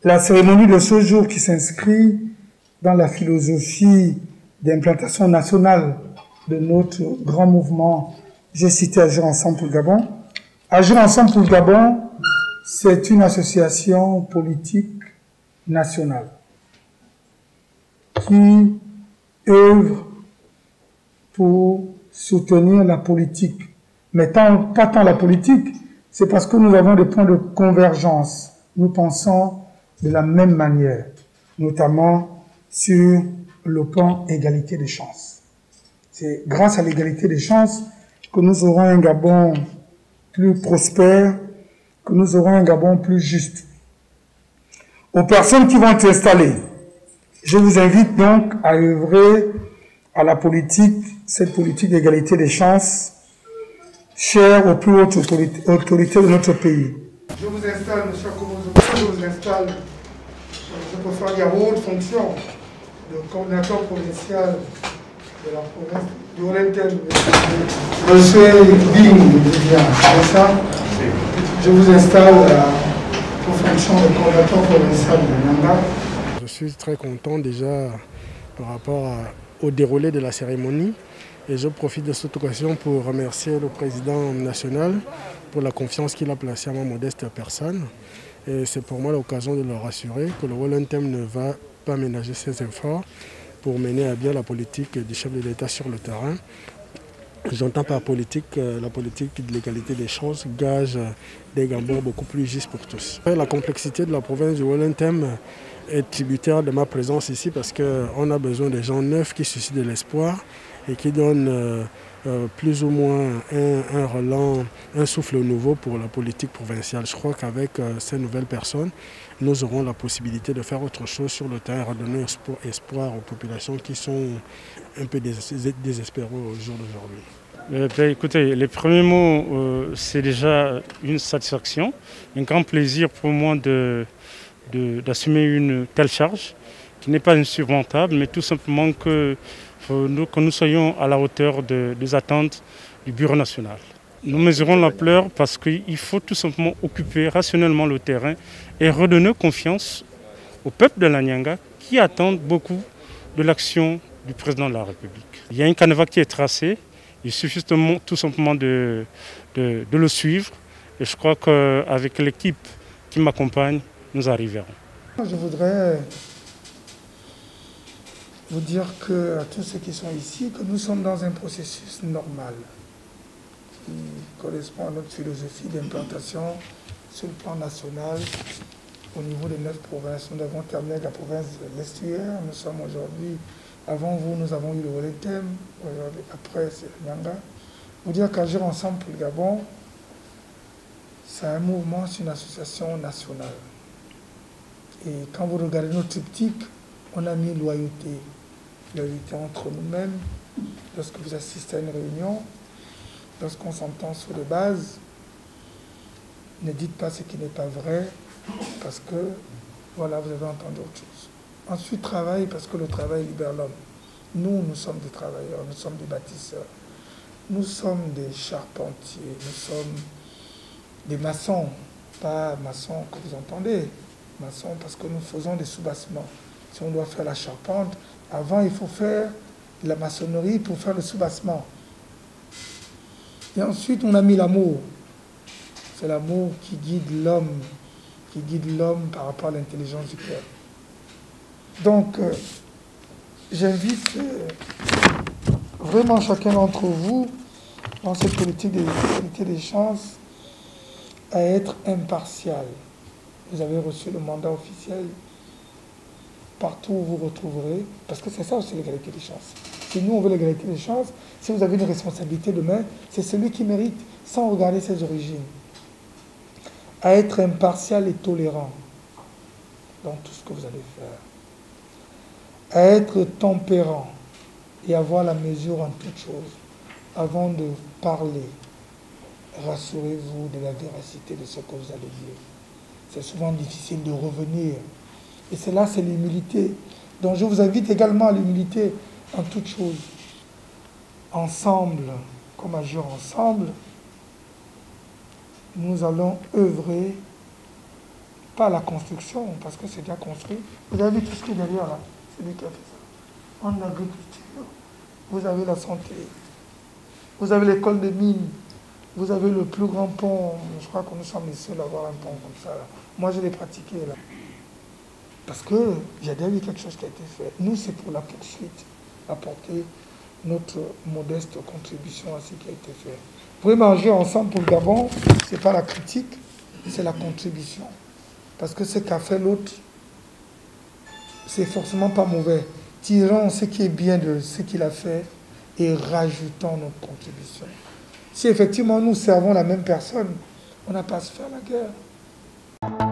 La cérémonie de ce jour qui s'inscrit dans la philosophie d'implantation nationale de notre grand mouvement, j'ai cité Agir ensemble pour le Gabon. Agir ensemble pour le Gabon, c'est une association politique nationale qui œuvre pour soutenir la politique. Mais pas tant la politique, c'est parce que nous avons des points de convergence. Nous pensons de la même manière, notamment sur le plan égalité des chances. C'est grâce à l'égalité des chances que nous aurons un Gabon plus prospère, que nous aurons un Gabon plus juste. Aux personnes qui vont être installées, je vous invite donc à œuvrer à la politique, cette politique d'égalité des chances, chère aux plus hautes autorités de notre pays. Je vous installe, M. Komozo, je vous installe, je peux faire des hautes fonctions de coordinateur provincial de la province du Haut-Lenthem. Je suis digne de bien, c'est ça. Je vous installe aux fonctions de coordinateur provincial de Nyanga. Je suis très content déjà par rapport au déroulé de la cérémonie et je profite de cette occasion pour remercier le président national pour la confiance qu'il a placée à ma modeste personne. Et c'est pour moi l'occasion de le rassurer que le Haut-Lenthem ne va pas ménager ses efforts pour mener à bien la politique du chef de l'État sur le terrain. J'entends par politique la politique de l'égalité des chances, gage des Gabons beaucoup plus justes pour tous. La complexité de la province du Haut-Lenthem est tributaire de ma présence ici parce qu'on a besoin de gens neufs qui suscitent de l'espoir et qui donnent plus ou moins un relan, un souffle nouveau pour la politique provinciale. Je crois qu'avec ces nouvelles personnes, nous aurons la possibilité de faire autre chose sur le terrain, redonner espoir aux populations qui sont un peu désespérées au jour d'aujourd'hui. Écoutez, les premiers mots, c'est déjà une satisfaction, un grand plaisir pour moi d'assumer une telle charge, qui n'est pas insurmontable, mais tout simplement que nous soyons à la hauteur des attentes du Bureau national. Nous mesurons l'ampleur parce qu'il faut tout simplement occuper rationnellement le terrain et redonner confiance au peuple de la Nyanga qui attendent beaucoup de l'action du président de la République. Il y a un canevas qui est tracé, il suffit tout simplement de le suivre et je crois qu'avec l'équipe qui m'accompagne, nous arriverons. Je voudrais vous dire à tous ceux qui sont ici que nous sommes dans un processus normal qui correspond à notre philosophie d'implantation sur le plan national au niveau des 9 provinces. Nous avons terminé avec la province de l'Est-Hier. Nous sommes aujourd'hui, avant vous, nous avons eu le Haut-Lenthem. Après, c'est le Nyanga. Vous dire qu'Agir ensemble pour le Gabon, c'est un mouvement, c'est une association nationale. Et quand vous regardez notre triptyque, on a mis loyauté. Loyauté entre nous-mêmes. Lorsque vous assistez à une réunion, lorsqu'on s'entend sur des bases, ne dites pas ce qui n'est pas vrai, parce que, voilà, vous avez entendu autre chose. Ensuite, travail, parce que le travail libère l'homme. Nous sommes des travailleurs, nous sommes des bâtisseurs. Nous sommes des charpentiers, nous sommes des maçons, pas maçons que vous entendez, maçons parce que nous faisons des sous-bassements. Si on doit faire la charpente, avant il faut faire de la maçonnerie pour faire le sous-bassement. Et ensuite on a mis l'amour. C'est l'amour qui guide l'homme par rapport à l'intelligence du cœur. Donc j'invite vraiment chacun d'entre vous dans cette politique d'égalité des chances à être impartial. Vous avez reçu le mandat officiel partout où vous retrouverez, parce que c'est ça aussi l'égalité des chances. Si nous on veut l'égalité des chances, si vous avez une responsabilité demain, c'est celui qui mérite, sans regarder ses origines. À être impartial et tolérant dans tout ce que vous allez faire. À être tempérant et avoir la mesure en toutes choses. Avant de parler, rassurez-vous de la véracité de ce que vous allez dire. C'est souvent difficile de revenir. Et c'est l'humilité. Donc je vous invite également à l'humilité en toutes choses. Ensemble, comme Agir ensemble, nous allons œuvrer pas la construction, parce que c'est déjà construit. Vous avez vu tout ce qui est derrière là, c'est lui qui a fait ça. En agriculture, vous avez la santé, vous avez l'école de mines, vous avez le plus grand pont, je crois que nous sommes les seuls à avoir un pont comme ça. Là. Moi, je l'ai pratiqué là. Parce qu'il y a déjà eu quelque chose qui a été fait. Nous, c'est pour la poursuite, apporter notre modeste contribution à ce qui a été fait. Pour manger ensemble pour le Gabon, ce n'est pas la critique, c'est la contribution. Parce que ce qu'a fait l'autre, c'est forcément pas mauvais. Tirons ce qui est bien de ce qu'il a fait et rajoutons notre contribution. Si effectivement nous servons la même personne, on n'a pas à se faire la guerre.